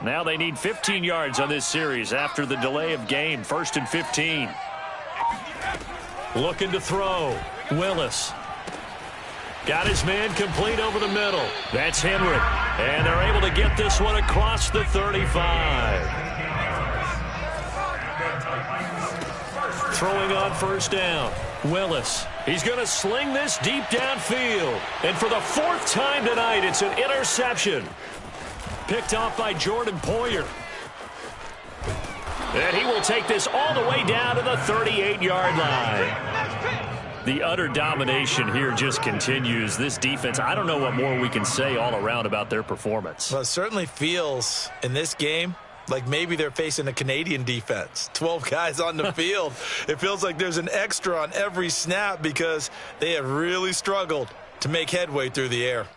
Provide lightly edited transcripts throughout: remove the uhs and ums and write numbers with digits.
Now they need 15 yards on this series after the delay of game. 1st and 15. Looking to throw. Willis. Got his man complete over the middle. That's Henry. And they're able to get this one across the 35. Throwing on 1st down. Willis. He's going to sling this deep downfield. And for the 4th time tonight, it's an interception. Picked off by Jordan Poyer. And he will take this all the way down to the 38-yard line. The utter domination here just continues. This defense, I don't know what more we can say all around about their performance. Well, it certainly feels in this game like maybe they're facing a Canadian defense. 12 guys on the field. It feels like there's an extra on every snap because they have really struggled to make headway through the air.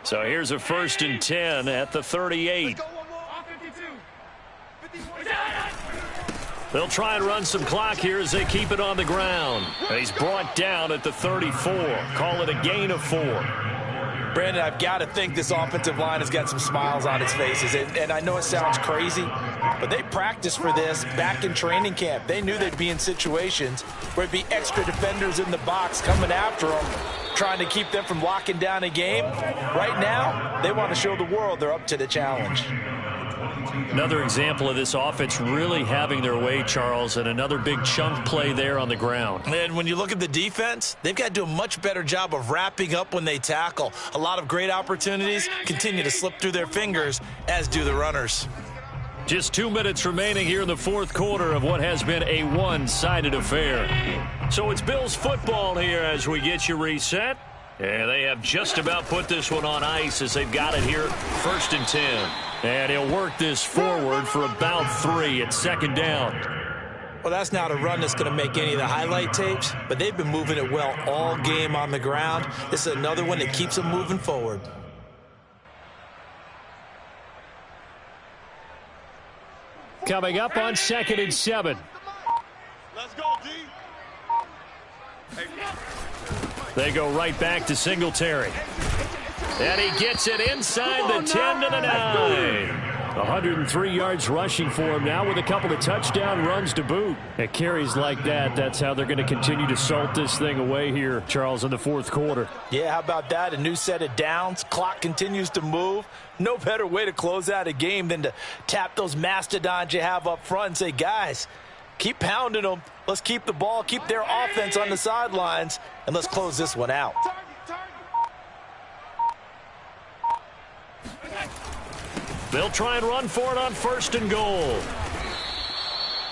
So here's a 1st and 10 at the 38. They'll try and run some clock here as they keep it on the ground. He's brought down at the 34. Call it a gain of 4. Brandon, I've got to think this offensive line has got some smiles on its faces. And I know it sounds crazy, but they practiced for this back in training camp. They knew they'd be in situations where it'd be extra defenders in the box coming after them, trying to keep them from locking down a game. Right now, they want to show the world they're up to the challenge. Another example of this offense really having their way, Charles, and another big chunk play there on the ground. And when you look at the defense, they've got to do a much better job of wrapping up when they tackle. A lot of great opportunities continue to slip through their fingers, as do the runners. Just 2 minutes remaining here in the 4th quarter of what has been a one-sided affair. So it's Bills football here as we get you reset. And they have just about put this one on ice as they've got it here 1st and 10. And he'll work this forward for about 3 at 2nd down. Well, that's not a run that's going to make any of the highlight tapes, but they've been moving it well all game on the ground. This is another one that keeps them moving forward. Coming up on 2nd and 7. Let's go, D. They go right back to Singletary. And he gets it inside the 10 to the 9. 103 yards rushing for him now with a couple of touchdown runs to boot. At carries like that, that's how they're going to continue to salt this thing away here, Charles, in the 4th quarter. Yeah, how about that? A new set of downs. Clock continues to move. No better way to close out a game than to tap those mastodons you have up front and say, guys, keep pounding them. Let's keep the ball, keep their offense on the sidelines, and let's close this one out. They'll try and run for it on 1st and goal.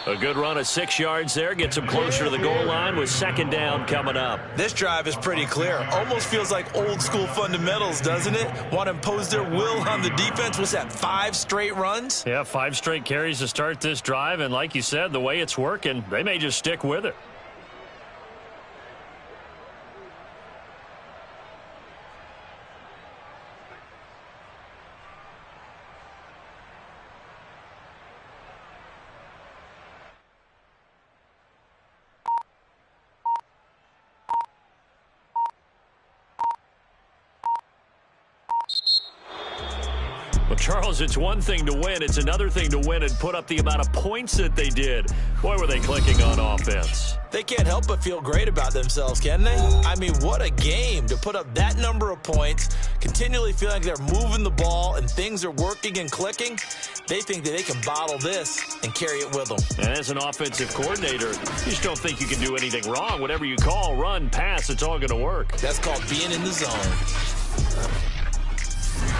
A good run of 6 yards there. Gets them closer to the goal line with 2nd down coming up. This drive is pretty clear. Almost feels like old school fundamentals, doesn't it? Want to impose their will on the defense. What's that, 5 straight runs? Yeah, 5 straight carries to start this drive. And like you said, the way it's working, they may just stick with it. Charles, it's one thing to win. It's another thing to win and put up the amount of points that they did. Boy, were they clicking on offense. They can't help but feel great about themselves, can they? I mean, what a game to put up that number of points, continually feeling like they're moving the ball and things are working and clicking. They think that they can bottle this and carry it with them. And as an offensive coordinator, you just don't think you can do anything wrong. Whatever you call, run, pass, it's all going to work. That's called being in the zone.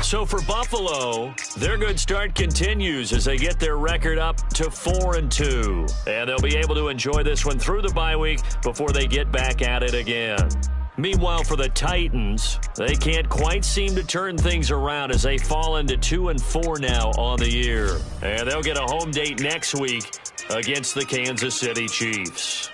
So for Buffalo, their good start continues as they get their record up to 4-2. And they'll be able to enjoy this one through the bye week before they get back at it again. Meanwhile, for the Titans, they can't quite seem to turn things around as they fall into 2-4 now on the year. And they'll get a home date next week against the Kansas City Chiefs.